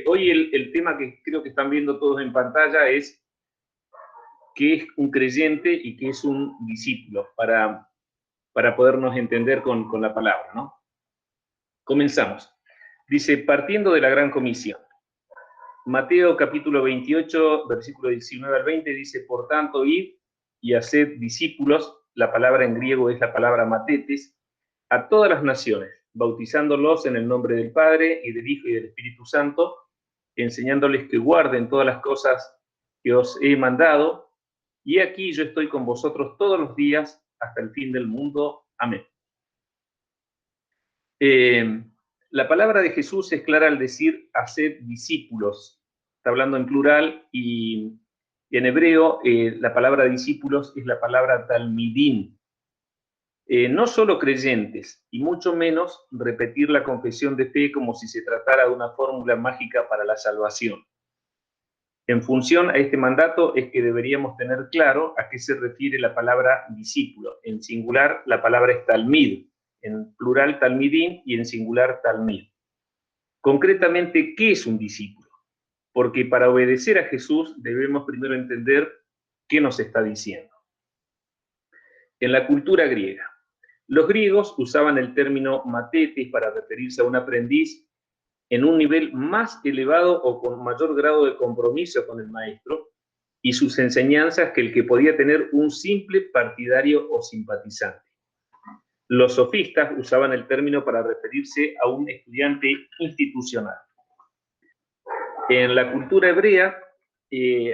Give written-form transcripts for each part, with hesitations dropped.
Hoy el tema que creo que están viendo todos en pantalla es qué es un creyente y qué es un discípulo, para podernos entender con la palabra, ¿no? Comenzamos. Dice, partiendo de la gran comisión. Mateo capítulo 28, versículo 19 al 20, dice, por tanto, id y haced discípulos, la palabra en griego es la palabra matetes, a todas las naciones, bautizándolos en el nombre del Padre y del Hijo y del Espíritu Santo, enseñándoles que guarden todas las cosas que os he mandado, y aquí yo estoy con vosotros todos los días hasta el fin del mundo. Amén. La palabra de Jesús es clara al decir haced discípulos. Está hablando en plural y en hebreo la palabra discípulos es la palabra talmidim. No solo creyentes, y mucho menos repetir la confesión de fe como si se tratara de una fórmula mágica para la salvación. En función a este mandato es que deberíamos tener claro a qué se refiere la palabra discípulo. En singular, la palabra es talmid, en plural talmidim y en singular talmid. Concretamente, ¿qué es un discípulo? Porque para obedecer a Jesús debemos primero entender qué nos está diciendo. En la cultura griega, los griegos usaban el término matetes para referirse a un aprendiz en un nivel más elevado o con mayor grado de compromiso con el maestro y sus enseñanzas que el que podía tener un simple partidario o simpatizante. Los sofistas usaban el término para referirse a un estudiante institucional. En la cultura hebrea,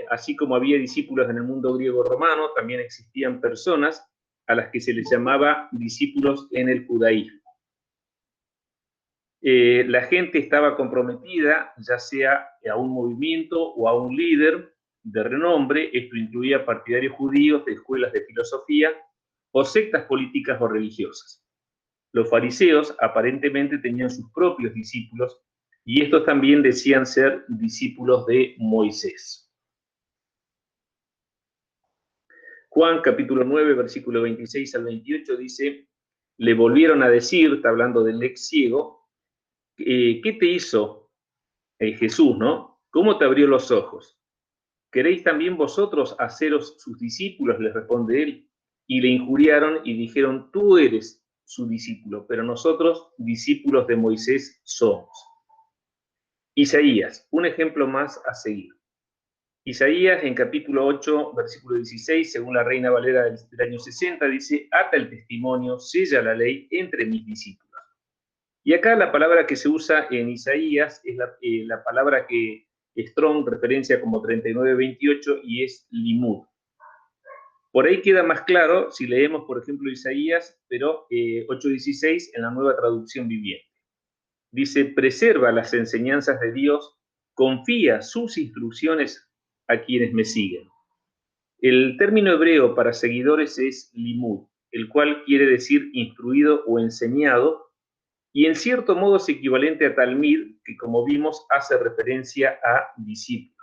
así como había discípulos en el mundo griego-romano, también existían personas a las que se les llamaba discípulos en el judaísmo. La gente estaba comprometida, ya sea a un movimiento o a un líder de renombre. Esto incluía partidarios judíos de escuelas de filosofía o sectas políticas o religiosas. Los fariseos aparentemente tenían sus propios discípulos y estos también decían ser discípulos de Moisés. Juan capítulo 9, versículo 26 al 28 dice, le volvieron a decir, está hablando del ex ciego, ¿qué te hizo Jesús, no? ¿Cómo te abrió los ojos? ¿Queréis también vosotros haceros sus discípulos? Les responde él. Y le injuriaron y dijeron, tú eres su discípulo, pero nosotros discípulos de Moisés somos. Isaías, un ejemplo más a seguir. Isaías en capítulo 8, versículo 16, según la Reina Valera del año 60, dice, ata el testimonio, sella la ley entre mis discípulos. Y acá la palabra que se usa en Isaías es la palabra que Strong referencia como 3928 y es limud. Por ahí queda más claro si leemos, por ejemplo, Isaías, pero 8:16 en la Nueva Traducción Viviente. Dice, preserva las enseñanzas de Dios, confía sus instrucciones a quienes me siguen. El término hebreo para seguidores es limud, el cual quiere decir instruido o enseñado, y en cierto modo es equivalente a talmid, que como vimos hace referencia a discípulo.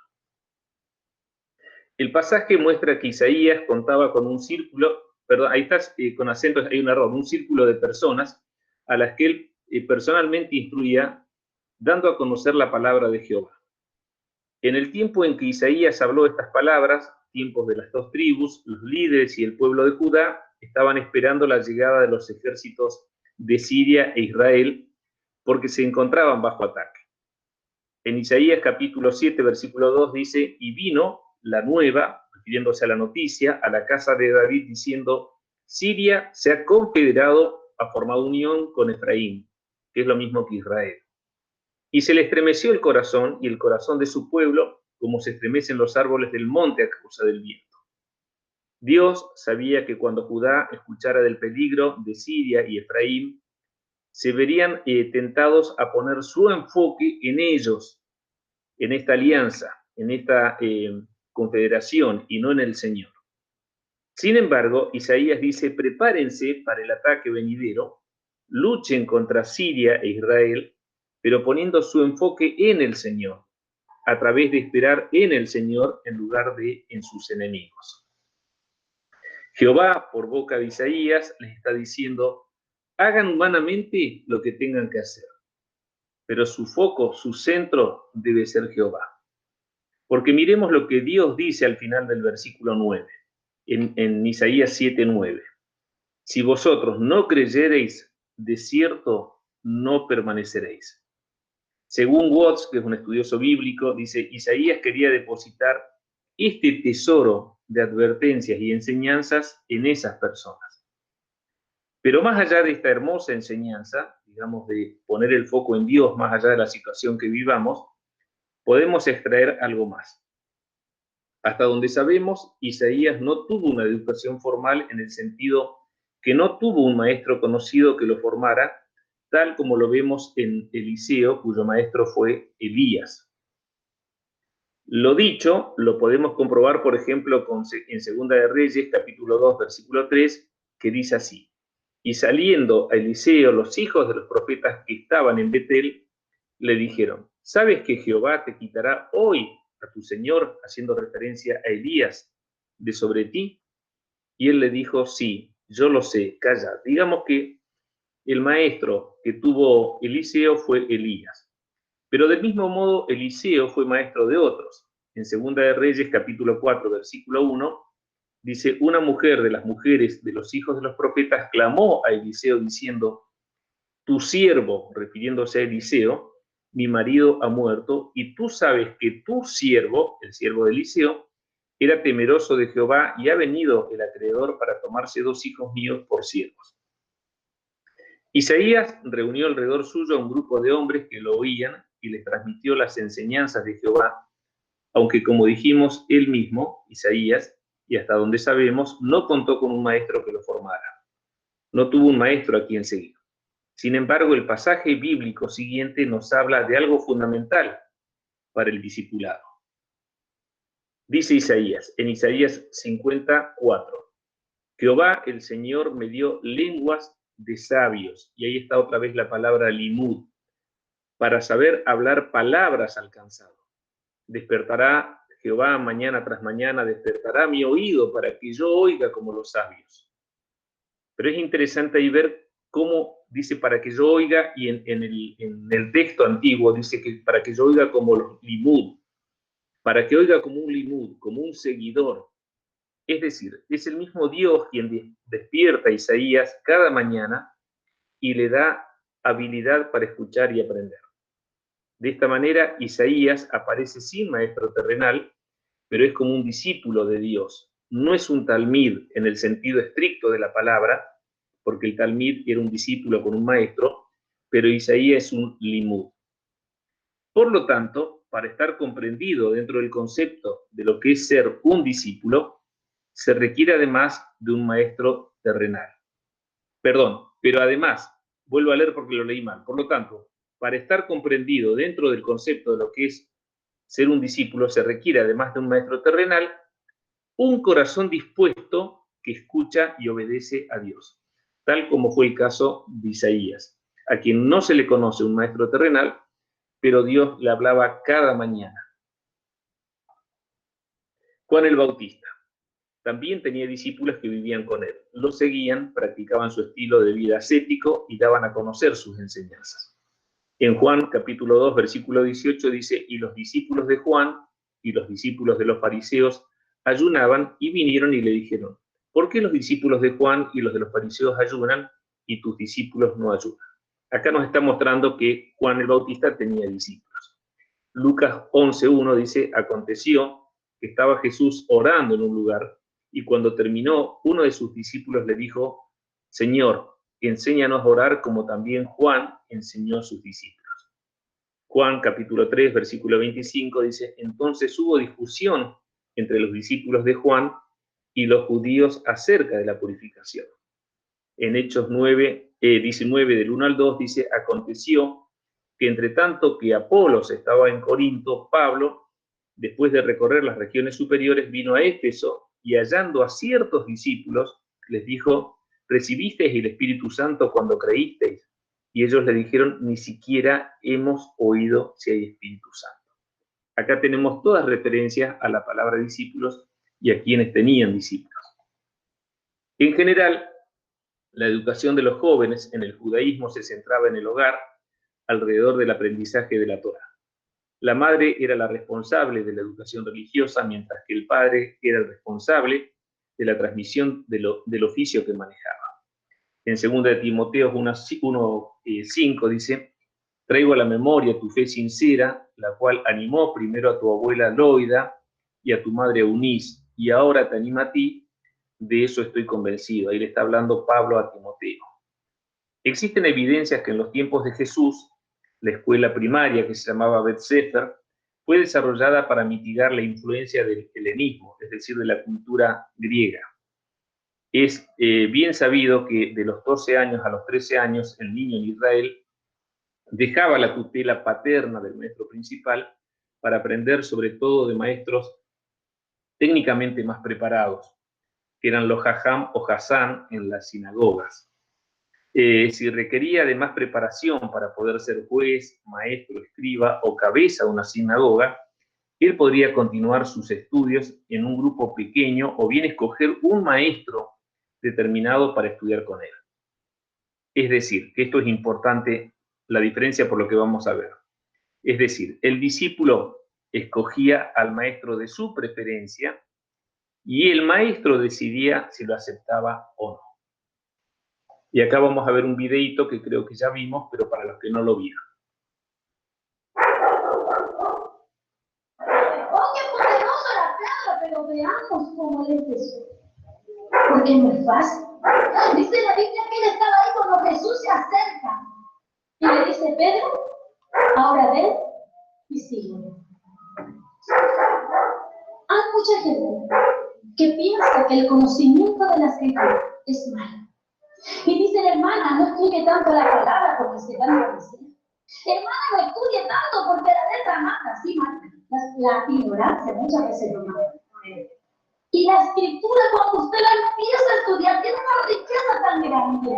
El pasaje muestra que Isaías contaba con un círculo, perdón, ahí está con acentos, hay un error, un círculo de personas a las que él personalmente instruía, dando a conocer la palabra de Jehová. En el tiempo en que Isaías habló estas palabras, tiempos de las dos tribus, los líderes y el pueblo de Judá estaban esperando la llegada de los ejércitos de Siria e Israel, porque se encontraban bajo ataque. En Isaías capítulo 7, versículo 2 dice, y vino la nueva, refiriéndose a la noticia, a la casa de David diciendo, Siria se ha confederado, ha formado unión con Efraín, que es lo mismo que Israel. Y se le estremeció el corazón y el corazón de su pueblo, como se estremecen los árboles del monte a causa del viento. Dios sabía que cuando Judá escuchara del peligro de Siria y Efraín, se verían tentados a poner su enfoque en ellos, en esta alianza, en esta confederación y no en el Señor. Sin embargo, Isaías dice, prepárense para el ataque venidero, luchen contra Siria e Israel, pero poniendo su enfoque en el Señor, a través de esperar en el Señor en lugar de en sus enemigos. Jehová, por boca de Isaías, les está diciendo, hagan humanamente lo que tengan que hacer. pero su foco, su centro debe ser Jehová. Porque miremos lo que Dios dice al final del versículo 9, en Isaías 7:9. Si vosotros no creyereis, de cierto no permaneceréis. Según Watts, que es un estudioso bíblico, dice, Isaías quería depositar este tesoro de advertencias y enseñanzas en esas personas. Pero más allá de esta hermosa enseñanza, digamos, de poner el foco en Dios más allá de la situación que vivamos, podemos extraer algo más. Hasta donde sabemos, Isaías no tuvo una educación formal en el sentido que no tuvo un maestro conocido que lo formara, tal como lo vemos en Eliseo, cuyo maestro fue Elías. Lo dicho lo podemos comprobar, por ejemplo, en Segunda de Reyes, capítulo 2, versículo 3, que dice así: y saliendo a Eliseo, los hijos de los profetas que estaban en Betel, le dijeron, ¿sabes que Jehová te quitará hoy a tu señor, haciendo referencia a Elías, de sobre ti? Y él le dijo, sí, yo lo sé, calla. Digamos que el maestro que tuvo Eliseo fue Elías. Pero del mismo modo, Eliseo fue maestro de otros. En Segunda de Reyes, capítulo 4, versículo 1, dice, una mujer de las mujeres de los hijos de los profetas clamó a Eliseo diciendo, tu siervo, refiriéndose a Eliseo, mi marido ha muerto, y tú sabes que tu siervo, el siervo de Eliseo, era temeroso de Jehová y ha venido el acreedor para tomarse 2 hijos míos por siervos. Isaías reunió alrededor suyo a un grupo de hombres que lo oían y les transmitió las enseñanzas de Jehová, aunque como dijimos, él mismo, Isaías, y hasta donde sabemos, no contó con un maestro que lo formara. No tuvo un maestro a quien seguir. Sin embargo, el pasaje bíblico siguiente nos habla de algo fundamental para el discipulado. Dice Isaías, en Isaías 54, Jehová el Señor me dio lenguas de sabios, y ahí está otra vez la palabra limud, para saber hablar palabras al cansado. Despertará Jehová mañana tras mañana, despertará mi oído para que yo oiga como los sabios. Pero es interesante ahí ver cómo dice para que yo oiga, y en el texto antiguo dice que para que yo oiga como los limud, para que oiga como un limud, como un seguidor. Es decir, es el mismo Dios quien despierta a Isaías cada mañana y le da habilidad para escuchar y aprender. De esta manera, Isaías aparece sin maestro terrenal, pero es como un discípulo de Dios. No es un talmid en el sentido estricto de la palabra, porque el talmid era un discípulo con un maestro, pero Isaías es un limud. Por lo tanto, para estar comprendido dentro del concepto de lo que es ser un discípulo, se requiere además de un maestro terrenal. Perdón, pero además, vuelvo a leer porque lo leí mal. Por lo tanto, para estar comprendido dentro del concepto de lo que es ser un discípulo, se requiere, además de un maestro terrenal, un corazón dispuesto que escucha y obedece a Dios, tal como fue el caso de Isaías, a quien no se le conoce un maestro terrenal, pero Dios le hablaba cada mañana. Juan el Bautista también tenía discípulos que vivían con él, lo seguían, practicaban su estilo de vida ascético y daban a conocer sus enseñanzas. En Juan capítulo 2, versículo 18 dice, y los discípulos de Juan y los discípulos de los fariseos ayunaban y vinieron y le dijeron, ¿por qué los discípulos de Juan y los de los fariseos ayunan y tus discípulos no ayunan? Acá nos está mostrando que Juan el Bautista tenía discípulos. Lucas 11:1 dice, aconteció que estaba Jesús orando en un lugar y cuando terminó, uno de sus discípulos le dijo, Señor, enséñanos a orar como también Juan enseñó a sus discípulos. Juan capítulo 3, versículo 25 dice, entonces hubo discusión entre los discípulos de Juan y los judíos acerca de la purificación. En Hechos 19 del 1 al 2 dice, aconteció que entre tanto que Apolos estaba en Corinto, Pablo, después de recorrer las regiones superiores, vino a Éfeso y hallando a ciertos discípulos, les dijo, ¿recibisteis el Espíritu Santo cuando creísteis? Y ellos le dijeron, ni siquiera hemos oído si hay Espíritu Santo. Acá tenemos todas referencias a la palabra discípulos y a quienes tenían discípulos. En general, la educación de los jóvenes en el judaísmo se centraba en el hogar, alrededor del aprendizaje de la Torá. La madre era la responsable de la educación religiosa, mientras que el padre era el responsable de la transmisión del oficio que manejaba. En 2 de Timoteo 1:5 dice: traigo a la memoria tu fe sincera, la cual animó primero a tu abuela Loida y a tu madre Eunice, y ahora te anima a ti, de eso estoy convencido. Ahí le está hablando Pablo a Timoteo. Existen evidencias que en los tiempos de Jesús, la escuela primaria, que se llamaba Bet Sefer, fue desarrollada para mitigar la influencia del helenismo, es decir, de la cultura griega. Es bien sabido que de los 12 años a los 13 años, el niño en Israel dejaba la tutela paterna del maestro principal para aprender sobre todo de maestros técnicamente más preparados, que eran los jajam o hasán en las sinagogas. Si requería de más preparación para poder ser juez, maestro, escriba o cabeza de una sinagoga, él podría continuar sus estudios en un grupo pequeño o bien escoger un maestro determinado para estudiar con él. Es decir, que esto es importante, la diferencia por lo que vamos a ver. Es decir, el discípulo escogía al maestro de su preferencia y el maestro decidía si lo aceptaba o no. Y acá vamos a ver un videíto que creo que ya vimos, pero para los que no lo vieron. Oye, poderoso la palabra, pero veamos cómo le empezó. Porque no es fácil. Dice la Biblia que él estaba ahí cuando Jesús se acerca. Y le dice: Pedro, ahora ven y sígueme. Hay mucha gente que piensa que el conocimiento de la escritura es malo. Y dice la hermana: no estudie tanto la palabra porque se van a decir. Hermana, no estudie tanto porque la letra mata. Sí, mata. La ignorancia muchas veces lo mata. Y la escritura, cuando usted la empieza a estudiar, tiene una riqueza tan grande.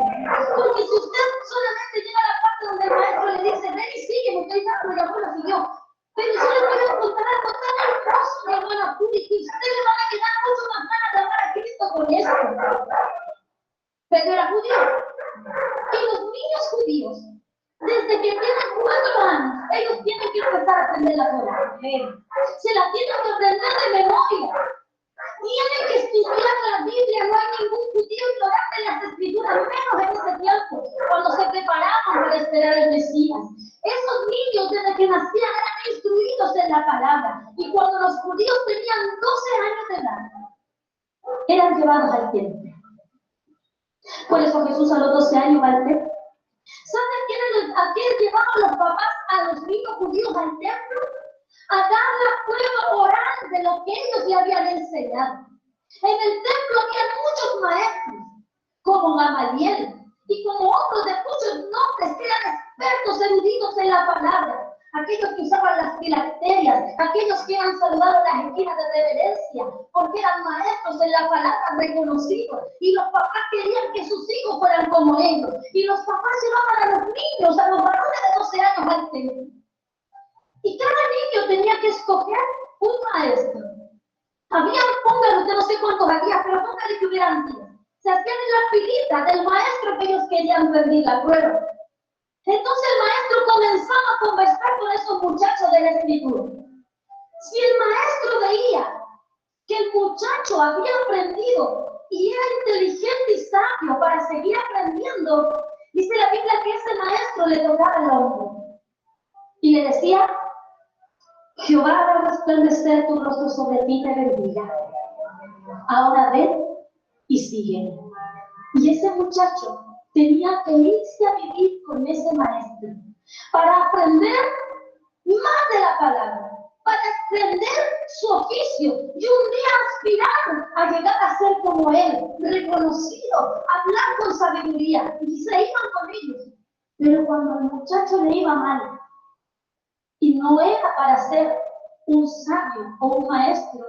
Porque si usted solamente llega a la parte donde el maestro le dice: ven y sigue, me estoy dando, ya lo siguió. Pero yo le voy a contar algo tan hermoso, mi hermana Puri, que usted le van a quedar mucho más ganas de amar a Cristo con esto. Pero era judío. Y los niños judíos, desde que tienen 4 años, ellos tienen que empezar a aprender la Torá. Se la tienen que aprender de memoria. Tienen que estudiar la Biblia. No hay ningún judío ignorante en las escrituras, menos en ese tiempo, cuando se preparaban para esperar el Mesías. Esos niños, desde que nacían, eran instruidos en la palabra. Y cuando los judíos tenían 12 años de edad, eran llevados al templo. Por eso Jesús a los 12 años va al templo. ¿Saben a quién llevaban los papás a los niños judíos al templo? A dar la prueba oral de lo que ellos le habían enseñado. En el templo había muchos maestros, como Gamaliel, y como otros de muchos nombres que eran expertos eruditos en la palabra. Aquellos que usaban las filacterias, aquellos que han saludado las esquinas de reverencia, porque eran maestros en la palabra reconocidos. Y los papás querían que sus hijos fueran como ellos. Y los papás llevaban a los niños, a los varones de 12 años al templo. Y cada niño tenía que escoger un maestro. Había, póngale, usted no sé cuántos había, pero póngale que hubieran 10. Se hacían en la filita del maestro que ellos querían rendir la prueba. Entonces el maestro comenzaba a conversar con esos muchachos de la escritura. Si el maestro veía que el muchacho había aprendido y era inteligente y sabio para seguir aprendiendo, dice la Biblia que ese maestro le tocaba el hombro y le decía: Jehová hará resplandecer tu rostro sobre ti y te bendiga. Ahora ven y sigue. Y ese muchacho tenía que irse a vivir con ese maestro para aprender más de la palabra, para aprender su oficio y un día aspirar a llegar a ser como él, reconocido, hablar con sabiduría. Y se iban con ellos. Pero cuando el muchacho le iba mal, y no era para ser un sabio o un maestro,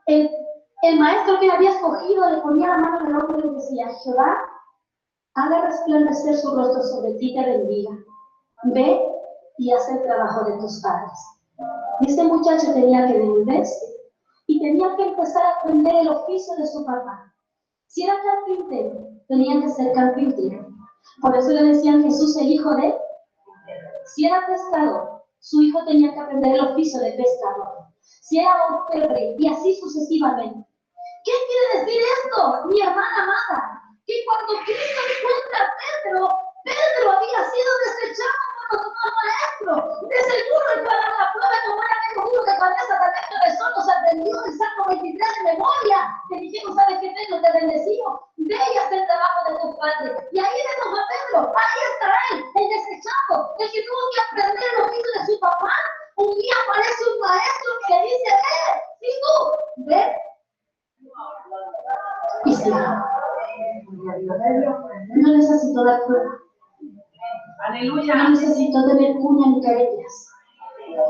el maestro que había escogido le ponía la mano en el hombro y le decía: Jehová haga resplandecer su rostro sobre ti y te bendiga. Ve y haz el trabajo de tus padres. Y ese muchacho tenía que devolverse y tenía que empezar a aprender el oficio de su papá. Si era carpintero, tenía que ser carpintero. Por eso le decían Jesús el hijo de Si era pescador, su hijo tenía que aprender el oficio de pescador. Si era orfebre, y así sucesivamente. ¿Qué quiere decir esto, mi hermana amada? Que cuando Cristo encuentra a Pedro, Pedro había sido desechado por los demás maestros. De seguro el para la prueba, como era medio duro de cabeza, tal vez cabezón, nos aprendió el Salmo 23 de memoria. Le dijeron, ¿sabes qué, Pedro? Te bendeció. Ve y haz el trabajo de tu padre. Y ahí vemos a Pedro, ahí está él, el desechado, el que tuvo que aprender el oficio de su papá. Un día aparece un maestro que le dice, sí tú, ve. Y sí, no necesito dar prueba. Aleluya. No necesito tener cuña ni querellas.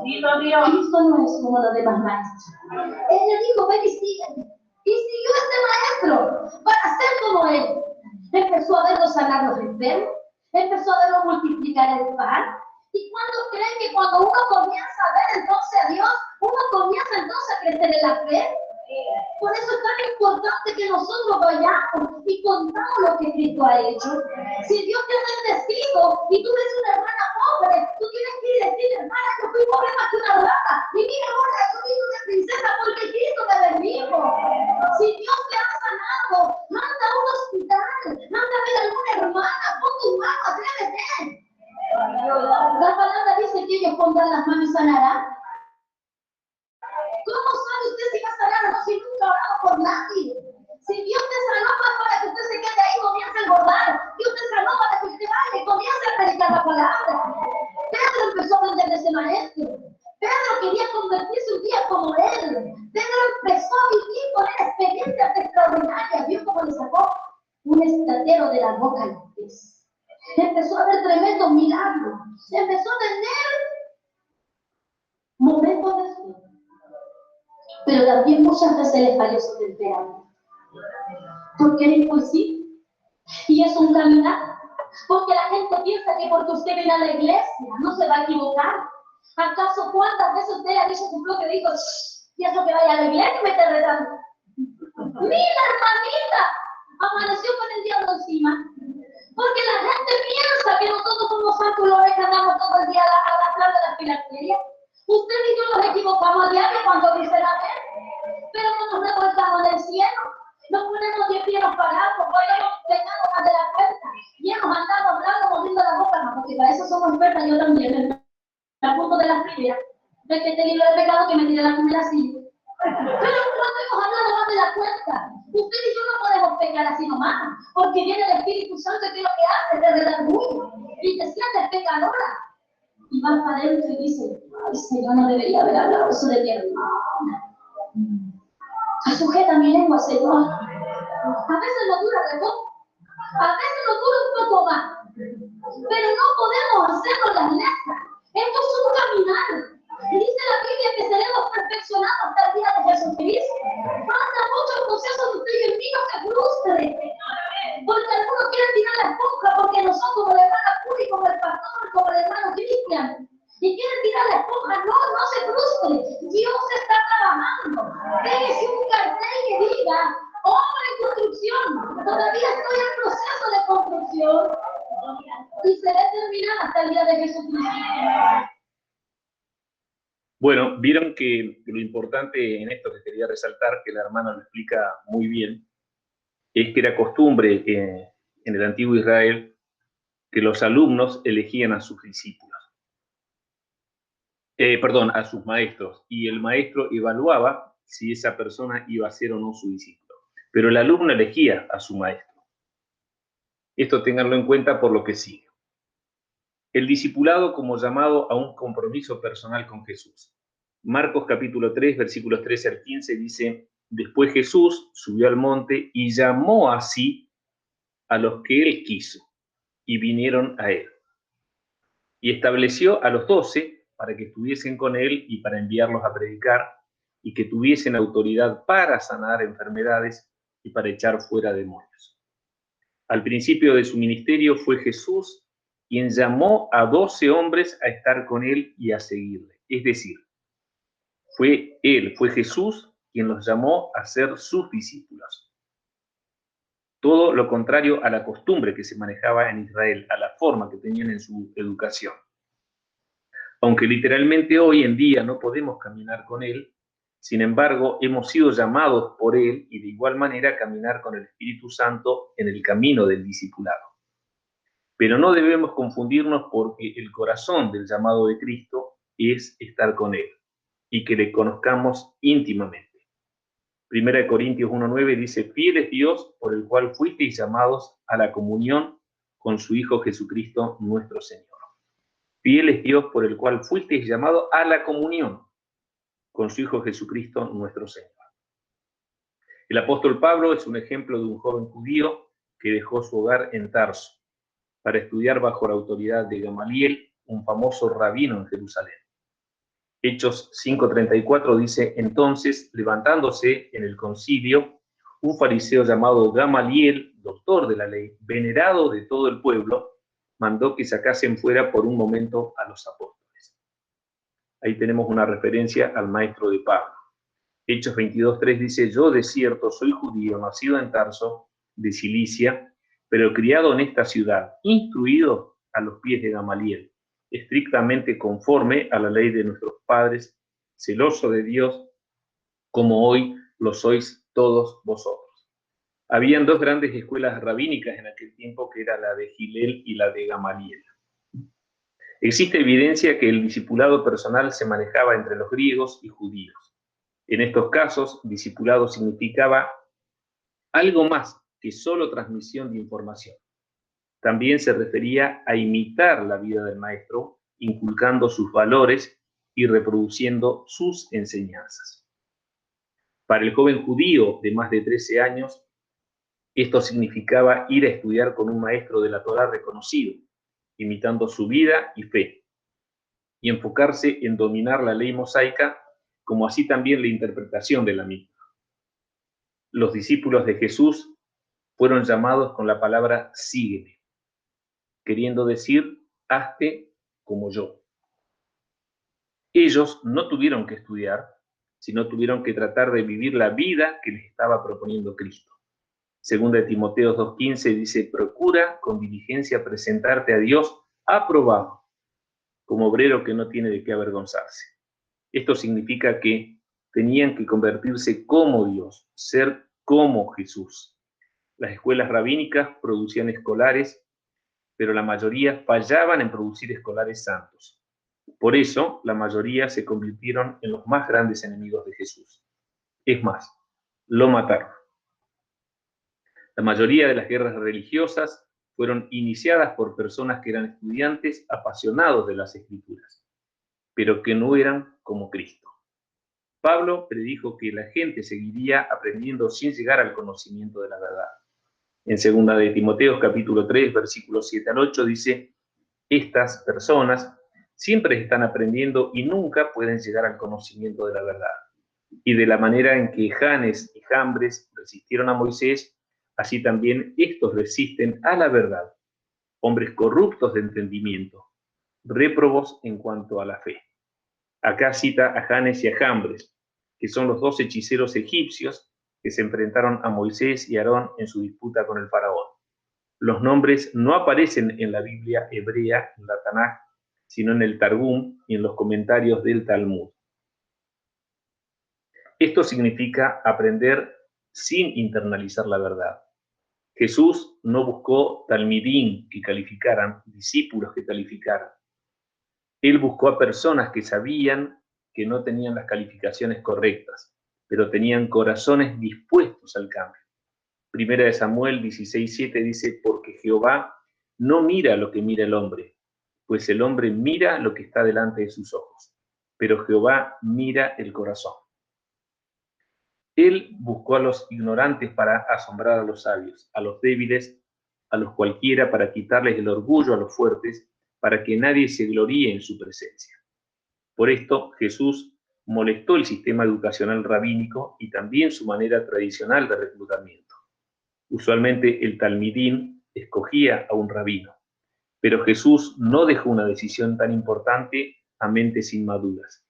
Cristo no es como los demás maestros. Él le dijo, ven y sígueme. Y siguió este maestro para ser como él. Empezó a verlo sanar los enfermos, empezó a verlo multiplicar el pan. ¿Y cuándo creen que cuando uno comienza a ver entonces a Dios, uno comienza entonces a crecer en la fe? Por eso es tan importante que nosotros vayamos y contamos lo que Cristo ha hecho. Si Dios te ha bendecido y tú eres una hermana pobre, tú tienes que ir y decir, hermana, yo fui pobre más que una rata. Y mira, ahora yo soy una princesa porque Cristo me bendijo. Si Dios te ha sanado, manda a un hospital, manda a ver a alguna hermana, pon tu mano, atrévete. La palabra dice que ellos pondrán las manos y sanarán. ¿Cómo sabe usted si va a sanar o no si nunca ha orado por nadie? Si Dios te sanó fue para que usted se quede ahí y comience a engordar. Dios te sanó para que usted vaya y comience a predicar la palabra. Pedro empezó a aprender de ese maestro. Pedro quería convertirse un día como él. Pedro empezó a vivir con él experiencias extraordinarias. Dios como le sacó un estatero de la boca al pez. Empezó a ver tremendos milagros. Empezó a tener momentos de fe. Pero también muchas veces les falló su temperamento. Porque es impulsivo. Y es un caminar. Porque la gente piensa que porque usted viene a la iglesia no se va a equivocar. ¿Acaso cuántas veces usted ha dicho su propio hijo, y eso que vaya a la iglesia y me esté retando? Mira, hermanita, amaneció con el diablo encima. Porque la gente piensa que nosotros somos santos y los andamos todo el día a la planta de la filacteria. Usted y yo nos equivocamos a diario cuando dice la fe, pero no nos revolcamos del cielo. Nos ponemos de pie, nos paramos, podemos pegarnos más de la cuenta. Y hemos andado hablando, moviendo la boca, no, porque para eso somos expertas, yo también. A punto de las primeras. Ves que te libro de pecado que me tiré la primera silla. Pero no hemos hablado más de la cuenta. Usted y yo no podemos pecar así nomás, porque viene el Espíritu Santo que lo que hace es redarguir y te sientes pecadora. Y vas para adentro y dices, ay Señor, no debería haber hablado eso de mi hermana. Sujeta mi lengua, Señor. A veces nos dura poco, a veces nos dura un poco más, pero no podemos hacerlo las letras. Esto es un caminar. Dice la Biblia que seremos perfeccionados hasta el día de Jesucristo. Falta mucho proceso de usted y el mío que frustre. Porque algunos quieren tirar la esponja, porque nosotros como la hermana Puri, como el pastor, como el hermano Cristian, y quieren tirar la esponja, no se frustre. Dios está trabajando. Déjese un cartel que diga, obra en construcción. Todavía estoy en proceso de construcción. Y seré terminada hasta el día de Jesucristo. Bueno, vieron que lo importante en esto que quería resaltar, que la hermana lo explica muy bien, es que era costumbre en el antiguo Israel que los alumnos elegían a sus discípulos. A sus maestros, y el maestro evaluaba si esa persona iba a ser o no su discípulo. Pero el alumno elegía a su maestro. Esto ténganlo en cuenta por lo que sigue. El discipulado como llamado a un compromiso personal con Jesús. Marcos capítulo 3, versículos 13 al 15 dice, después Jesús subió al monte y llamó así a los que él quiso, y vinieron a él. Y estableció a los 12 para que estuviesen con él y para enviarlos a predicar, y que tuviesen autoridad para sanar enfermedades y para echar fuera demonios. Al principio de su ministerio fue Jesús quien llamó a 12 hombres a estar con él y a seguirle. Es decir, fue Jesús quien los llamó a ser sus discípulos. Todo lo contrario a la costumbre que se manejaba en Israel, a la forma que tenían en su educación. Aunque literalmente hoy en día no podemos caminar con Él, sin embargo, hemos sido llamados por Él y de igual manera caminar con el Espíritu Santo en el camino del discipulado. Pero no debemos confundirnos porque el corazón del llamado de Cristo es estar con Él y que le conozcamos íntimamente. Primera de Corintios 1:9 dice, fiel es Dios por el cual fuisteis llamados a la comunión con su Hijo Jesucristo nuestro Señor. Fiel es Dios por el cual fuisteis llamados a la comunión con su Hijo Jesucristo nuestro Señor. El apóstol Pablo es un ejemplo de un joven judío que dejó su hogar en Tarso para estudiar bajo la autoridad de Gamaliel, un famoso rabino en Jerusalén. Hechos 5:34 dice, entonces, levantándose en el concilio, un fariseo llamado Gamaliel, doctor de la ley, venerado de todo el pueblo, mandó que sacasen fuera por un momento a los apóstoles. Ahí tenemos una referencia al maestro de Pablo. Hechos 22:3 dice, yo de cierto soy judío, nacido en Tarso, de Cilicia, pero criado en esta ciudad, instruido a los pies de Gamaliel, estrictamente conforme a la ley de nuestros padres, celoso de Dios, como hoy lo sois todos vosotros. Habían dos grandes escuelas rabínicas en aquel tiempo, que era la de Gilel y la de Gamaliel. Existe evidencia que el discipulado personal se manejaba entre los griegos y judíos. En estos casos, discipulado significaba algo más que solo transmisión de información. También se refería a imitar la vida del maestro, inculcando sus valores y reproduciendo sus enseñanzas. Para el joven judío de más de 13 años, esto significaba ir a estudiar con un maestro de la Torá reconocido, imitando su vida y fe, y enfocarse en dominar la ley mosaica, como así también la interpretación de la misma. Los discípulos de Jesús fueron llamados con la palabra sígueme, queriendo decir, hazte como yo. Ellos no tuvieron que estudiar, sino tuvieron que tratar de vivir la vida que les estaba proponiendo Cristo. Segunda de Timoteo 2:15 dice, procura con diligencia presentarte a Dios aprobado, como obrero que no tiene de qué avergonzarse. Esto significa que tenían que convertirse como Dios, ser como Jesús. Las escuelas rabínicas producían escolares, pero la mayoría fallaban en producir escolares santos. Por eso, la mayoría se convirtieron en los más grandes enemigos de Jesús. Es más, lo mataron. La mayoría de las guerras religiosas fueron iniciadas por personas que eran estudiantes apasionados de las Escrituras, pero que no eran como Cristo. Pablo predijo que la gente seguiría aprendiendo sin llegar al conocimiento de la verdad. En 2 de Timoteo capítulo 3, versículos 7 al 8 dice, estas personas siempre están aprendiendo y nunca pueden llegar al conocimiento de la verdad. Y de la manera en que Janes y Jambres resistieron a Moisés, así también estos resisten a la verdad. Hombres corruptos de entendimiento, réprobos en cuanto a la fe. Acá cita a Janes y a Jambres, que son los dos hechiceros egipcios que se enfrentaron a Moisés y Aarón en su disputa con el faraón. Los nombres no aparecen en la Biblia hebrea, en la Tanaj, sino en el Targum y en los comentarios del Talmud. Esto significa aprender sin internalizar la verdad. Jesús no buscó talmidín que calificaran, discípulos que calificaran. Él buscó a personas que sabían que no tenían las calificaciones correctas, pero tenían corazones dispuestos al cambio. Primera de Samuel 16:7 dice, porque Jehová no mira lo que mira el hombre, pues el hombre mira lo que está delante de sus ojos, pero Jehová mira el corazón. Él buscó a los ignorantes para asombrar a los sabios, a los débiles, a los cualquiera para quitarles el orgullo a los fuertes, para que nadie se gloríe en su presencia. Por esto, Jesús molestó el sistema educacional rabínico y también su manera tradicional de reclutamiento. Usualmente el talmidín escogía a un rabino, pero Jesús no dejó una decisión tan importante a mentes inmaduras.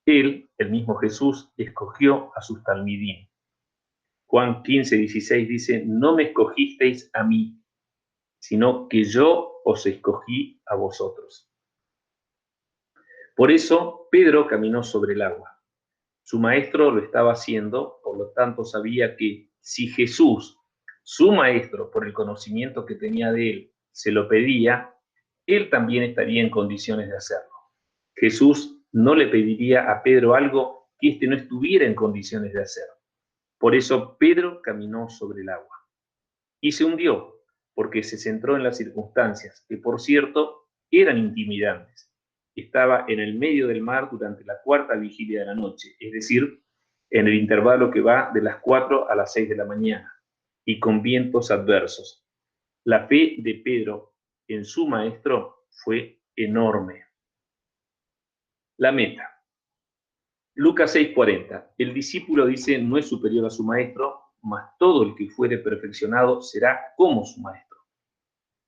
Él, el mismo Jesús, escogió a sus talmidín. Juan 15:16 dice, no me escogisteis a mí, sino que yo os escogí a vosotros. Por eso Pedro caminó sobre el agua. Su maestro lo estaba haciendo, por lo tanto sabía que si Jesús, su maestro, por el conocimiento que tenía de él, se lo pedía, él también estaría en condiciones de hacerlo. Jesús no le pediría a Pedro algo que éste no estuviera en condiciones de hacer. Por eso Pedro caminó sobre el agua. Y se hundió, porque se centró en las circunstancias, que por cierto eran intimidantes. Estaba en el medio del mar durante la cuarta vigilia de la noche, es decir, en el intervalo que va de las 4 a las 6 de la mañana, y con vientos adversos. La fe de Pedro en su maestro fue enorme. La meta. Lucas 6:40. El discípulo dice, no es superior a su maestro, mas todo el que fuere perfeccionado será como su maestro.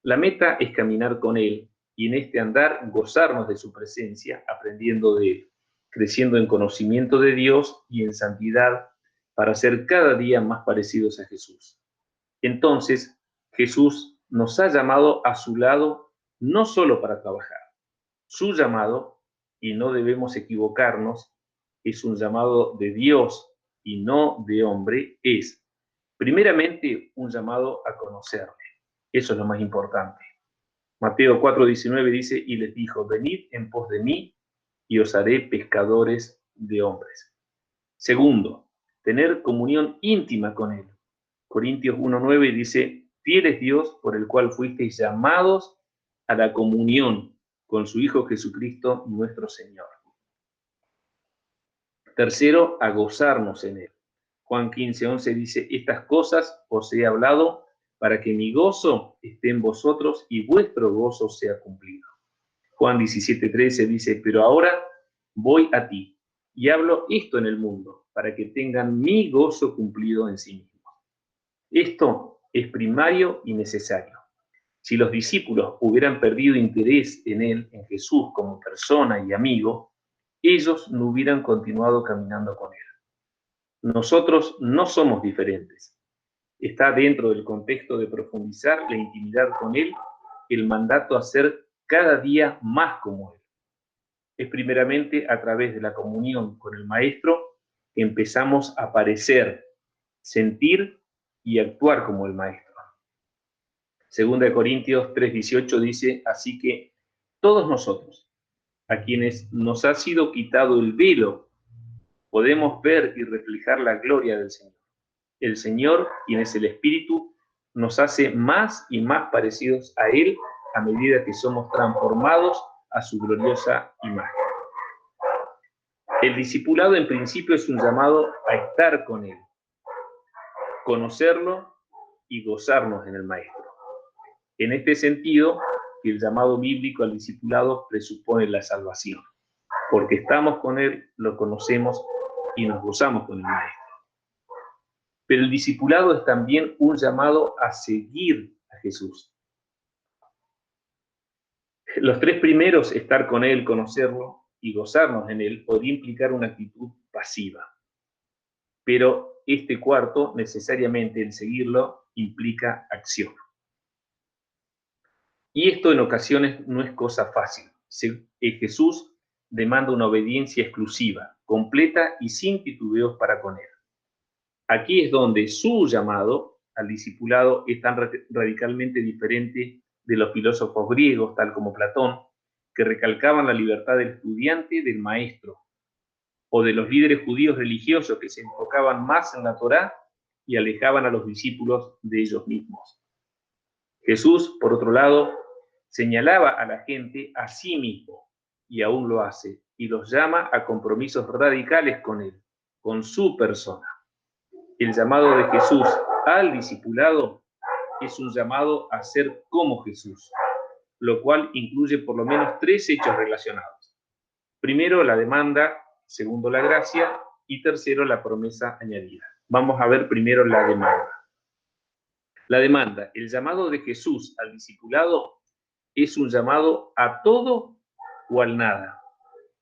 La meta es caminar con él y en este andar gozarnos de su presencia, aprendiendo de él, creciendo en conocimiento de Dios y en santidad para ser cada día más parecidos a Jesús. Entonces, Jesús nos ha llamado a su lado no solo para trabajar. Su llamado, y no debemos equivocarnos, es un llamado de Dios y no de hombre, es primeramente un llamado a conocerle. Eso es lo más importante. Mateo 4:19 dice, y les dijo, venid en pos de mí y os haré pescadores de hombres. Segundo, tener comunión íntima con él. Corintios 1:9 dice, fiel es Dios por el cual fuisteis llamados a la comunión con su Hijo Jesucristo nuestro Señor. Tercero, a gozarnos en él. Juan 15:11 dice, estas cosas os he hablado para que mi gozo esté en vosotros y vuestro gozo sea cumplido. Juan 17:13 dice, pero ahora voy a ti y hablo esto en el mundo para que tengan mi gozo cumplido en sí mismos. Esto es primario y necesario. Si los discípulos hubieran perdido interés en él, en Jesús como persona y amigo, ellos no hubieran continuado caminando con él. Nosotros no somos diferentes. Está dentro del contexto de profundizar la intimidad con él el mandato a ser cada día más como él. Es primeramente a través de la comunión con el Maestro que empezamos a parecer, sentir y actuar como el Maestro. Segunda de Corintios 3:18 dice, así que todos nosotros, a quienes nos ha sido quitado el velo, podemos ver y reflejar la gloria del Señor. El Señor, quien es el Espíritu, nos hace más y más parecidos a Él a medida que somos transformados a su gloriosa imagen. El discipulado en principio es un llamado a estar con Él, conocerlo y gozarnos en el Maestro. En este sentido, el llamado bíblico al discipulado presupone la salvación, porque estamos con Él, lo conocemos y nos gozamos con el Maestro. Pero el discipulado es también un llamado a seguir a Jesús. Los tres primeros, estar con Él, conocerlo y gozarnos en Él, podría implicar una actitud pasiva. Pero este cuarto, necesariamente el seguirlo, implica acción. Y esto en ocasiones no es cosa fácil. Jesús demanda una obediencia exclusiva, completa y sin titubeos para con Él. Aquí es donde su llamado al discipulado es tan radicalmente diferente de los filósofos griegos, tal como Platón, que recalcaban la libertad del estudiante del maestro, o de los líderes judíos religiosos que se enfocaban más en la Torá y alejaban a los discípulos de ellos mismos. Jesús, por otro lado, señalaba a la gente a sí mismo, y aún lo hace, y los llama a compromisos radicales con él, con su persona. El llamado de Jesús al discipulado es un llamado a ser como Jesús, lo cual incluye por lo menos tres hechos relacionados. Primero, la demanda, segundo, la gracia, y tercero, la promesa añadida. Vamos a ver primero la demanda. La demanda, el llamado de Jesús al discipulado es un llamado a todo o al nada,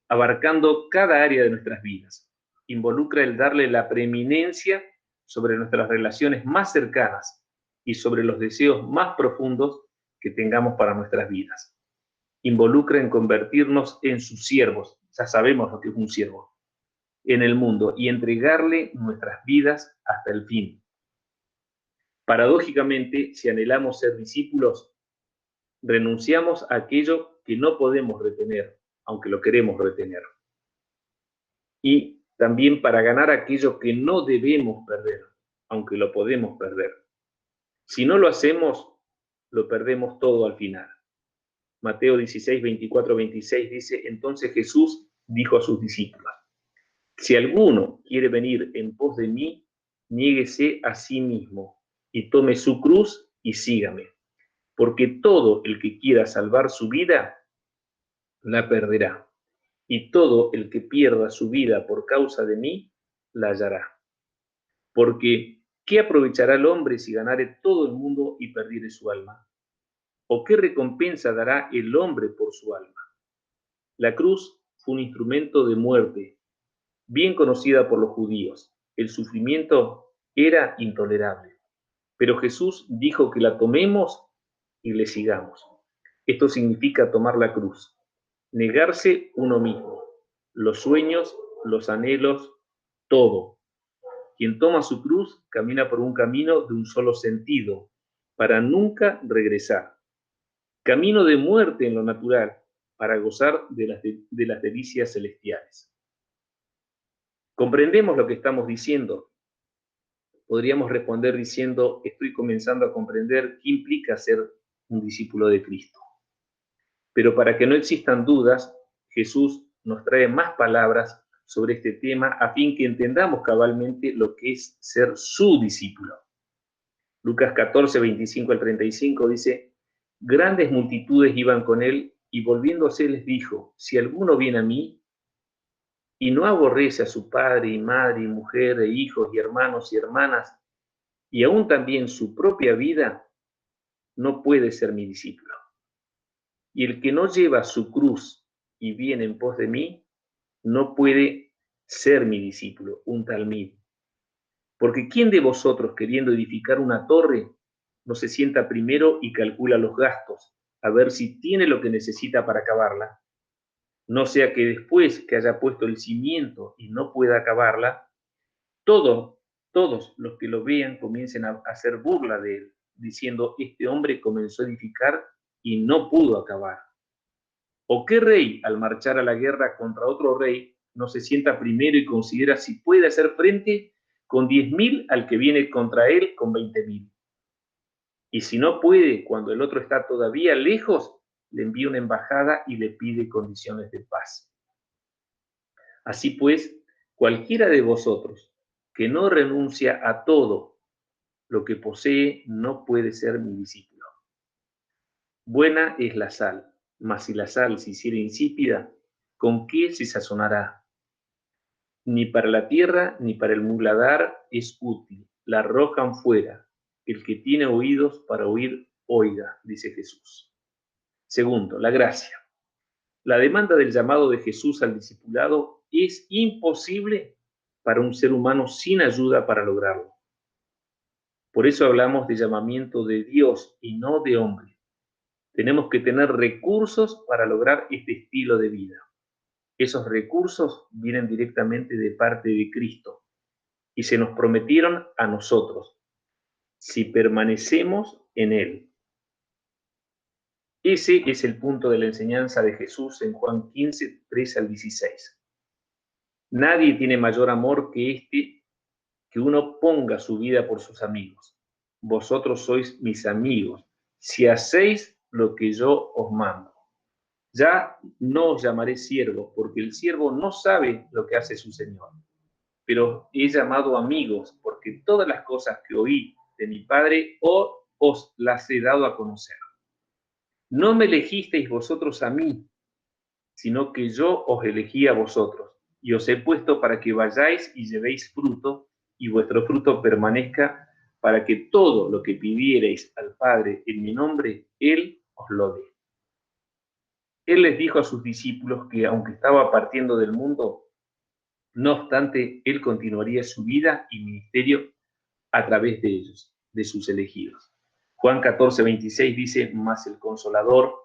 abarcando cada área de nuestras vidas. Involucra el darle la preeminencia sobre nuestras relaciones más cercanas y sobre los deseos más profundos que tengamos para nuestras vidas. involucra en convertirnos en sus siervos, ya sabemos lo que es un siervo, en el mundo y entregarle nuestras vidas hasta el fin. Paradójicamente, si anhelamos ser discípulos, renunciamos a aquello que no podemos retener, aunque lo queremos retener. Y también para ganar aquello que no debemos perder, aunque lo podemos perder. Si no lo hacemos, lo perdemos todo al final. Mateo 16, 24, 26 dice, entonces Jesús dijo a sus discípulos, si alguno quiere venir en pos de mí, niéguese a sí mismo y tome su cruz y sígame. Porque todo el que quiera salvar su vida, la perderá. Y todo el que pierda su vida por causa de mí, la hallará. Porque, ¿qué aprovechará el hombre si ganare todo el mundo y perdiere su alma? ¿O qué recompensa dará el hombre por su alma? La cruz fue un instrumento de muerte, bien conocida por los judíos. El sufrimiento era intolerable. Pero Jesús dijo que la tomemos y le sigamos. Esto significa tomar la cruz, negarse uno mismo, los sueños, los anhelos, todo. Quien toma su cruz camina por un camino de un solo sentido, para nunca regresar. Camino de muerte en lo natural, para gozar de las delicias celestiales. ¿Comprendemos lo que estamos diciendo? Podríamos responder diciendo, estoy comenzando a comprender qué implica ser un discípulo de Cristo. Pero para que no existan dudas, Jesús nos trae más palabras sobre este tema a fin que entendamos cabalmente lo que es ser su discípulo. Lucas 14, 25 al 35 dice, grandes multitudes iban con él y volviéndose les dijo, si alguno viene a mí y no aborrece a su padre y madre y mujer e hijos y hermanos y hermanas y aún también su propia vida, no puede ser mi discípulo. Y el que no lleva su cruz y viene en pos de mí, no puede ser mi discípulo, un talmid. Porque ¿quién de vosotros, queriendo edificar una torre, no se sienta primero y calcula los gastos, a ver si tiene lo que necesita para acabarla? No sea que después que haya puesto el cimiento y no pueda acabarla, todos los que lo vean comiencen a hacer burla de él, diciendo, este hombre comenzó a edificar y no pudo acabar. ¿O qué rey, al marchar a la guerra contra otro rey, no se sienta primero y considera si puede hacer frente con 10.000 al que viene contra él con 20.000? Y si no puede, cuando el otro está todavía lejos, le envía una embajada y le pide condiciones de paz. Así pues, cualquiera de vosotros que no renuncia a todo lo que posee no puede ser mi discípulo. Buena es la sal, mas si la sal se hiciera insípida, ¿con qué se sazonará? Ni para la tierra ni para el muladar es útil, la arrojan fuera. El que tiene oídos para oír, oiga, dice Jesús. Segundo, la gracia. La demanda del llamado de Jesús al discipulado es imposible para un ser humano sin ayuda para lograrlo. Por eso hablamos de llamamiento de Dios y no de hombre. Tenemos que tener recursos para lograr este estilo de vida. Esos recursos vienen directamente de parte de Cristo y se nos prometieron a nosotros, si permanecemos en Él. Ese es el punto de la enseñanza de Jesús en Juan 15, 13 al 16. Nadie tiene mayor amor que este, que uno ponga su vida por sus amigos. Vosotros sois mis amigos, si hacéis lo que yo os mando. Ya no os llamaré siervo, porque el siervo no sabe lo que hace su Señor. Pero he llamado amigos, porque todas las cosas que oí de mi Padre os las he dado a conocer. No me elegisteis vosotros a mí, sino que yo os elegí a vosotros, y os he puesto para que vayáis y llevéis fruto, y vuestro fruto permanezca, para que todo lo que pidiereis al Padre en mi nombre, Él os lo dé. Él les dijo a sus discípulos que, aunque estaba partiendo del mundo, no obstante, Él continuaría su vida y ministerio a través de ellos, de sus elegidos. Juan 14, 26 dice, mas el Consolador,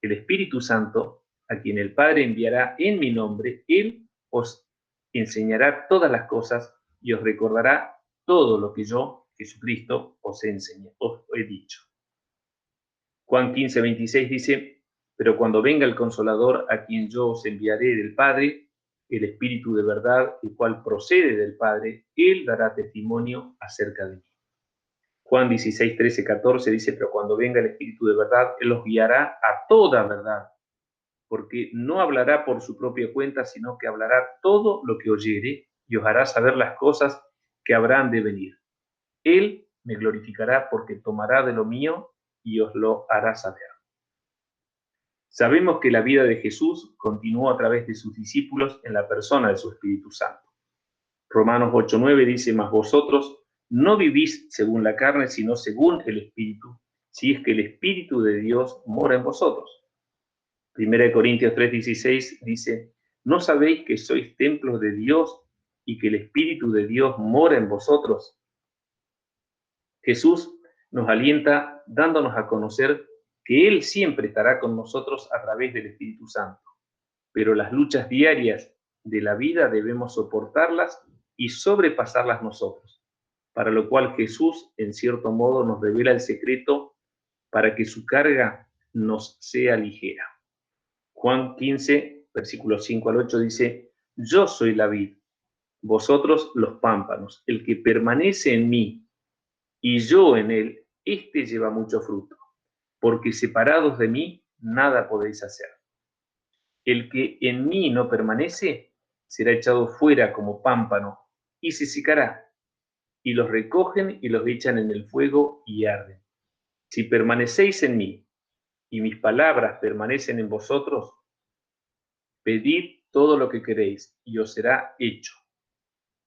El Espíritu Santo, a quien el Padre enviará en mi nombre, Él os enseñará todas las cosas y os recordará todo lo que yo, Jesucristo, os he dicho. Juan 15:26 dice, pero cuando venga el Consolador, a quien yo os enviaré del Padre, el Espíritu de verdad, el cual procede del Padre, Él dará testimonio acerca de mí. Juan 16, 13, 14 dice, pero cuando venga el Espíritu de verdad, Él os guiará a toda verdad, porque no hablará por su propia cuenta, sino que hablará todo lo que oyere y os hará saber las cosas que habrán de venir. Él me glorificará porque tomará de lo mío y os lo hará saber. Sabemos que la vida de Jesús continuó a través de sus discípulos en la persona de su Espíritu Santo. Romanos 8:9 dice, mas vosotros no vivís según la carne, sino según el Espíritu, si es que el Espíritu de Dios mora en vosotros. 1 Corintios 3:16 dice, ¿no sabéis que sois templos de Dios y que el Espíritu de Dios mora en vosotros? Jesús nos alienta dándonos a conocer que Él siempre estará con nosotros a través del Espíritu Santo, pero las luchas diarias de la vida debemos soportarlas y sobrepasarlas nosotros, para lo cual Jesús, en cierto modo, nos revela el secreto para que su carga nos sea ligera. Juan 15, versículos 5 al 8 dice, yo soy la vid, vosotros los pámpanos, el que permanece en mí y yo en él, éste lleva mucho fruto, porque separados de mí nada podéis hacer. El que en mí no permanece será echado fuera como pámpano y se secará, y los recogen y los echan en el fuego y arden. Si permanecéis en mí y mis palabras permanecen en vosotros, pedid todo lo que queréis y os será hecho.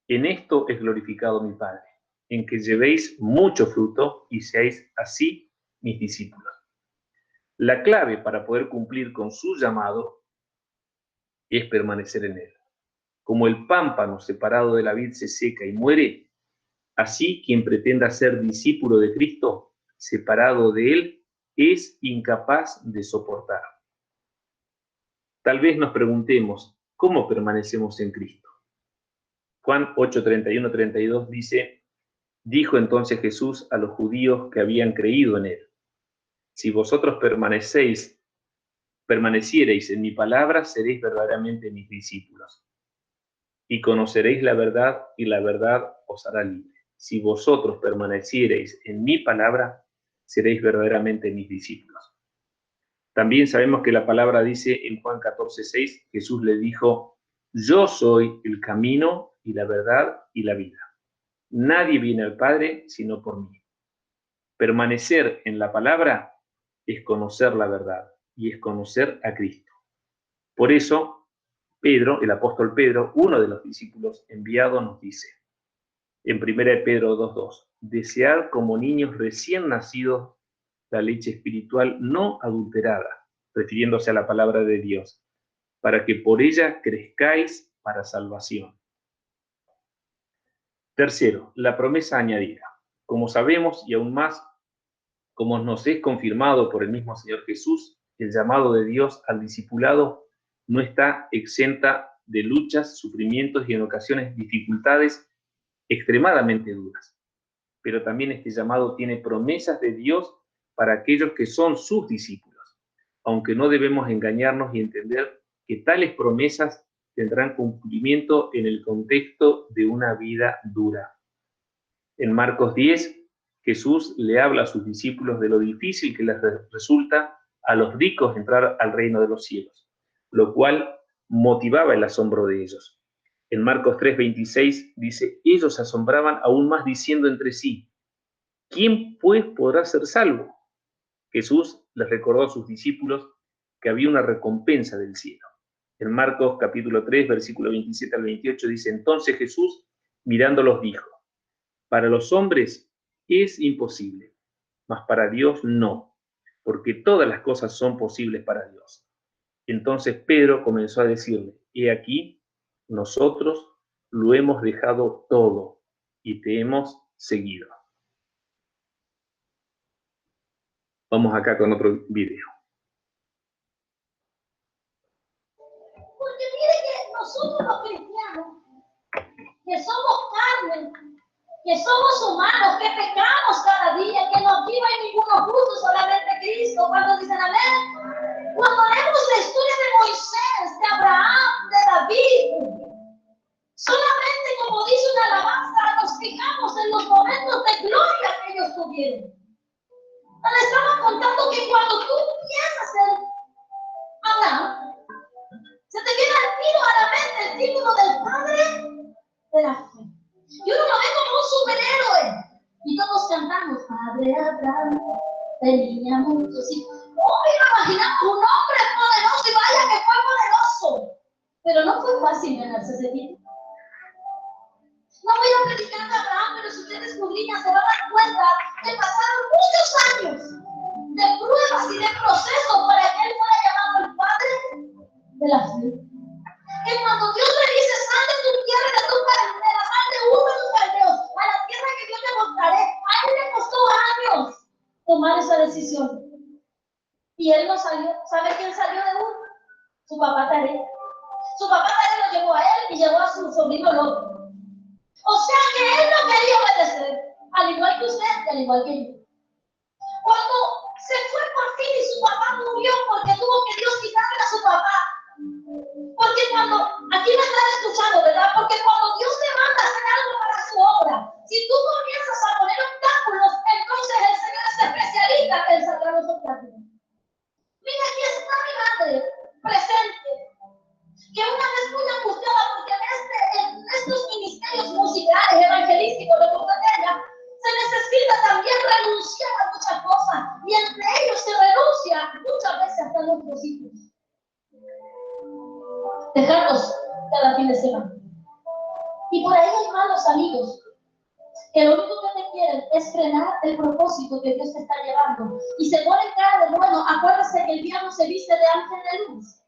En esto es glorificado mi Padre, en que llevéis mucho fruto y seáis así mis discípulos. La clave para poder cumplir con su llamado es permanecer en él. Como el pámpano separado de la vid se seca y muere, así quien pretenda ser discípulo de Cristo, separado de él, es incapaz de soportar. Tal vez nos preguntemos, ¿cómo permanecemos en Cristo? Juan 8, 31, 32 dice, dijo entonces Jesús a los judíos que habían creído en él, si vosotros permaneciereis en mi palabra, seréis verdaderamente mis discípulos. Y conoceréis la verdad, y la verdad os hará libre. Si vosotros permaneciereis en mi palabra, seréis verdaderamente mis discípulos. También sabemos que la palabra dice en Juan 14:6, Jesús le dijo, yo soy el camino y la verdad y la vida. Nadie viene al Padre sino por mí. Permanecer en la palabra es conocer la verdad y es conocer a Cristo. Por eso, Pedro, el apóstol Pedro, uno de los discípulos enviados, nos dice, en 1 Pedro 2:2, desead como niños recién nacidos la leche espiritual no adulterada, refiriéndose a la palabra de Dios, para que por ella crezcáis para salvación. Tercero, la promesa añadida. Como sabemos y aún más, como nos es confirmado por el mismo Señor Jesús, el llamado de Dios al discipulado no está exenta de luchas, sufrimientos y en ocasiones dificultades extremadamente duras. Pero también este llamado tiene promesas de Dios para aquellos que son sus discípulos, aunque no debemos engañarnos y entender que tales promesas tendrán cumplimiento en el contexto de una vida dura. En Marcos 10, Jesús le habla a sus discípulos de lo difícil que les resulta a los ricos entrar al reino de los cielos, lo cual motivaba el asombro de ellos. En Marcos 3:26 dice, ellos se asombraban aún más diciendo entre sí, ¿quién pues podrá ser salvo? Jesús les recordó a sus discípulos que había una recompensa del cielo. En Marcos capítulo 3, versículo 27 al 28 dice, entonces Jesús mirándolos dijo, para los hombres es imposible, mas para Dios no, porque todas las cosas son posibles para Dios. Entonces Pedro comenzó a decirle, he aquí, nosotros lo hemos dejado todo y te hemos seguido. Vamos acá con otro video. nosotros los cristianos, que somos carne, que somos humanos, que pecamos cada día, que no aquí no hay ninguno justo, solamente Cristo. Cuando dicen amén, cuando leemos la historia de Moisés, de Abraham, de David, solamente como dice una alabanza, nos fijamos en los momentos de gloria que ellos tuvieron. Le estaba contando que cuando tú piensas en Abraham, se te viene al tiro a la mente el título del padre de la fe. Y uno lo ve como un superhéroe. Y todos cantamos, Padre Abraham, tenía muchos hijos. Hoy nos imaginamos un hombre poderoso y vaya que fue poderoso. Pero no fue fácil ganarse ese título. No voy a predicar de Abraham, pero si ustedes escudriñan se van a dar cuenta que pasaron muchos años de pruebas y de procesos para que él fuera llamado el padre de la fe. Que cuando Dios le dice, sal de tu tierra, de la mano de uno de los caldeos, a la tierra que yo te mostraré, a él le costó años tomar esa decisión. Y él no salió. ¿Sabe quién salió de uno? Su papá Tarek. Su papá Tarek lo llevó a él y llevó a su sobrino Lot. O sea que él no quería obedecer, al igual que usted y al igual que yo. Cuando se fue por fin y su papá murió porque tuvo que Dios quitarle a su papá. Porque cuando, aquí me están escuchando, ¿verdad? Porque cuando Dios te manda a hacer algo para su obra, si tú comienzas a poner obstáculos, entonces el Señor es especialista en sacar los obstáculos. Mira, aquí está mi madre presente, que una vez muy angustiada porque en estos ministerios musicales, evangelísticos, lo que usted tenga, se necesita también renunciar a muchas cosas, y entre ellos se renuncia muchas veces hasta nuestros hijos. Dejarlos cada fin de semana. Y por ahí hay malos amigos que lo único que te quieren es frenar el propósito que Dios te está llevando. Y se ponen cara de bueno. Acuérdese que el diablo se viste de ángel de luz.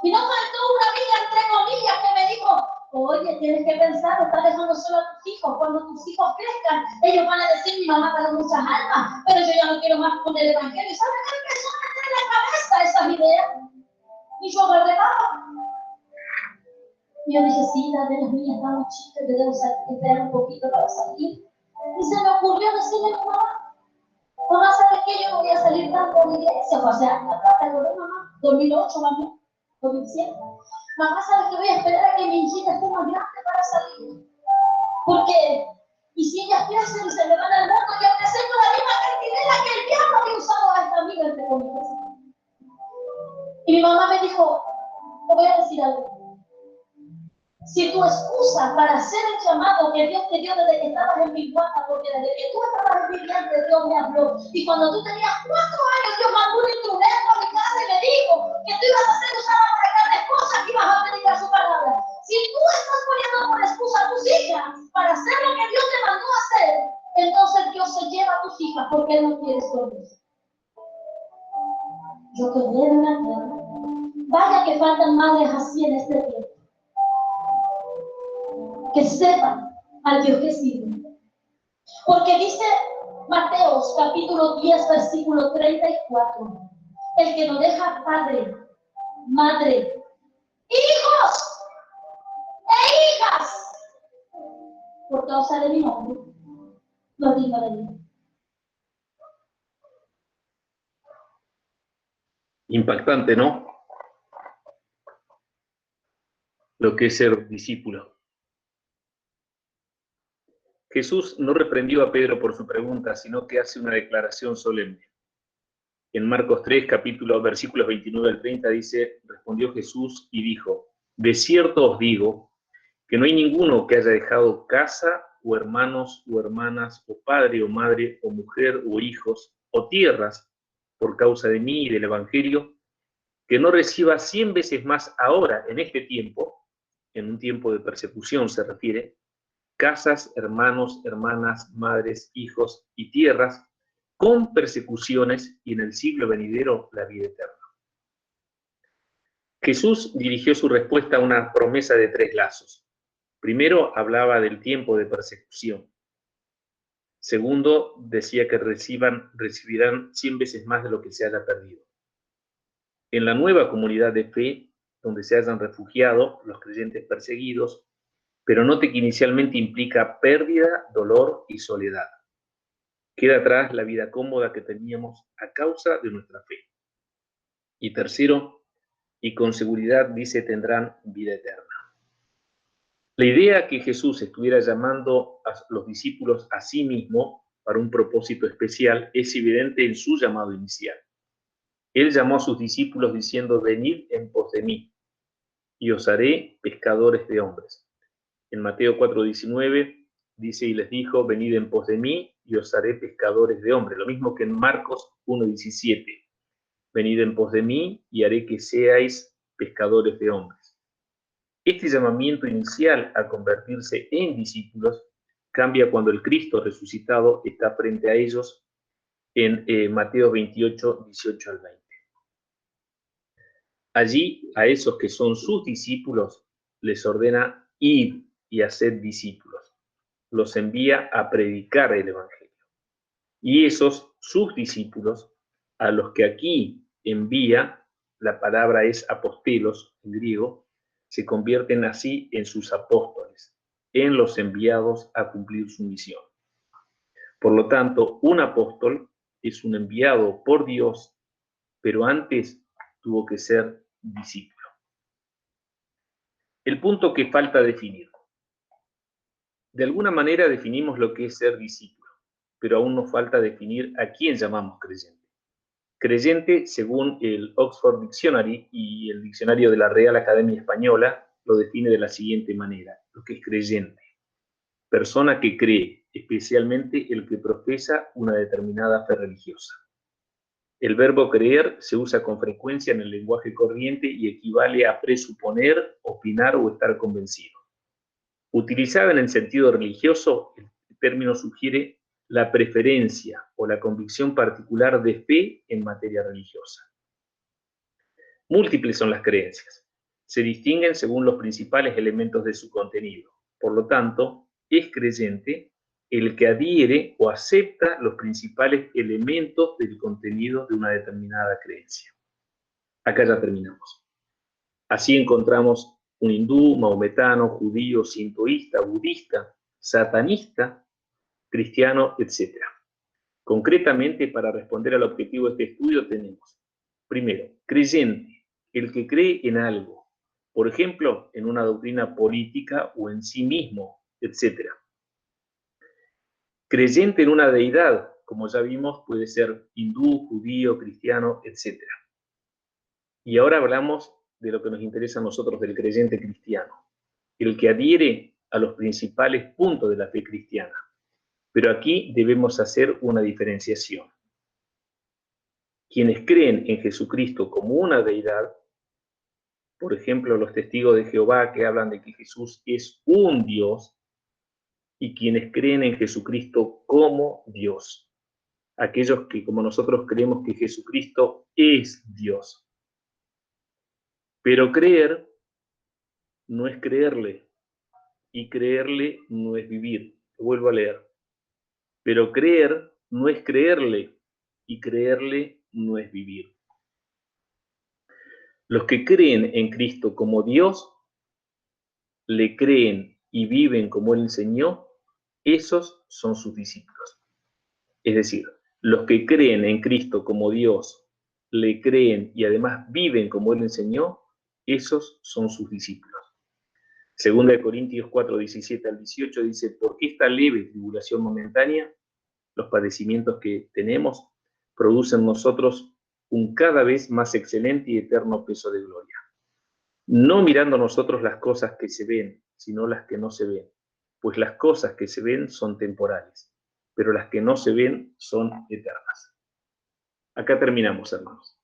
Y no faltó una amiga, entre comillas, que me dijo, oye, tienes que pensar, estás dejando solo a tus hijos. Cuando tus hijos crezcan, ellos van a decir, mi mamá ganó muchas almas, pero yo ya no quiero más con el evangelio. ¿Y sabes qué empezó a meter en la cabeza esas ideas? Y yo me regaba. Y yo dije, sí, la de las mías estamos chicas, debemos esperar un poquito para salir. Y se me ocurrió decirle a mi mamá, mamá, ¿sabes qué? Yo no voy a salir tanto a la iglesia. O sea, la plata de mamá, 2008, mamá, 2007. Mamá, ¿sabes que voy a esperar a que mi hijita esté más grande para salir? Porque, y si ellas crecen y se le van al mundo, yo presento la misma cantinela que el diablo había usado a esta amiga, entre comillas. Y mi mamá me dijo, te voy a decir algo. Si tu excusa para hacer el llamado que Dios te dio desde que estabas en mi guata, porque desde que tú estabas en mi vientre Dios me habló, y cuando tú tenías 4 años Dios mandó un instrumento a mi casa y me dijo que tú ibas a ser usada para grandes cosas, que ibas a predicar su palabra. Si tú estás poniendo por excusa a tus hijas para hacer lo que Dios te mandó a hacer, entonces Dios se lleva a tus hijas porque Él no quiere esconderse. Yo quedé en la tierra. Vaya que faltan madres así en este tiempo. Que sepan al Dios que sirve. Porque dice Mateos capítulo 10, versículo 34, el que no deja padre, madre, hijos e hijas, por causa de mi nombre, no es digno de mí. Impactante, ¿no? Lo que es ser discípulo. Jesús no reprendió a Pedro por su pregunta, sino que hace una declaración solemne. En Marcos 3, versículos 29 al 30, dice, respondió Jesús y dijo, de cierto os digo, que no hay ninguno que haya dejado casa, o hermanos, o hermanas, o padre, o madre, o mujer, o hijos, o tierras, por causa de mí y del Evangelio, que no reciba 100 veces más ahora, en este tiempo, en un tiempo de persecución se refiere, casas, hermanos, hermanas, madres, hijos y tierras, con persecuciones y en el siglo venidero la vida eterna. Jesús dirigió su respuesta a una promesa de 3 lazos. Primero, hablaba del tiempo de persecución. Segundo, decía que recibirán 100 veces más de lo que se haya perdido. En la nueva comunidad de fe, donde se hayan refugiado los creyentes perseguidos, pero note que inicialmente implica pérdida, dolor y soledad. Queda atrás la vida cómoda que teníamos a causa de nuestra fe. Y tercero, y con seguridad dice, tendrán vida eterna. La idea que Jesús estuviera llamando a los discípulos a sí mismo para un propósito especial es evidente en su llamado inicial. Él llamó a sus discípulos diciendo, venid en pos de mí, y os haré pescadores de hombres. En Mateo 4:19 dice, y les dijo, venid en pos de mí, y os haré pescadores de hombres. Lo mismo que en Marcos 1:17, venid en pos de mí, y haré que seáis pescadores de hombres. Este llamamiento inicial a convertirse en discípulos cambia cuando el Cristo resucitado está frente a ellos en Mateo 28:18 al 20. Allí, a esos que son sus discípulos, les ordena ir y hacer discípulos. Los envía a predicar el Evangelio. Y esos, sus discípulos, a los que aquí envía, la palabra es apostelos en griego, se convierten así en sus apóstoles, en los enviados a cumplir su misión. Por lo tanto, un apóstol es un enviado por Dios, pero antes tuvo que ser discípulo. El punto que falta definir. De alguna manera definimos lo que es ser discípulo, pero aún nos falta definir a quién llamamos creyente. Creyente, según el Oxford Dictionary y el diccionario de la Real Academia Española, lo define de la siguiente manera, lo que es creyente. Persona que cree, especialmente el que profesa una determinada fe religiosa. El verbo creer se usa con frecuencia en el lenguaje corriente y equivale a presuponer, opinar o estar convencido. Utilizada en el sentido religioso, el término sugiere la preferencia o la convicción particular de fe en materia religiosa. Múltiples son las creencias. Se distinguen según los principales elementos de su contenido. Por lo tanto, es creyente el que adhiere o acepta los principales elementos del contenido de una determinada creencia. Acá ya terminamos. Así encontramos un hindú, maometano, judío, sintoísta, budista, satanista, cristiano, etc. Concretamente, para responder al objetivo de este estudio tenemos, primero, creyente, el que cree en algo, por ejemplo, en una doctrina política o en sí mismo, etc. Creyente en una deidad, como ya vimos, puede ser hindú, judío, cristiano, etc. Y ahora hablamos de lo que nos interesa a nosotros del creyente cristiano, el que adhiere a los principales puntos de la fe cristiana. Pero aquí debemos hacer una diferenciación. Quienes creen en Jesucristo como una deidad, por ejemplo, los testigos de Jehová que hablan de que Jesús es un Dios, y quienes creen en Jesucristo como Dios. Aquellos que, como nosotros, creemos que Jesucristo es Dios. Pero creer no es creerle, y creerle no es vivir. Lo vuelvo a leer. Pero creer no es creerle, y creerle no es vivir. Los que creen en Cristo como Dios, le creen y viven como Él enseñó, esos son sus discípulos. Es decir, los que creen en Cristo como Dios, le creen y además viven como Él enseñó, esos son sus discípulos. Segunda de Corintios 4:17 al 18 dice, porque esta leve tribulación momentánea, los padecimientos que tenemos, producen en nosotros un cada vez más excelente y eterno peso de gloria. No mirando nosotros las cosas que se ven, sino las que no se ven, pues las cosas que se ven son temporales, pero las que no se ven son eternas. Acá terminamos, hermanos.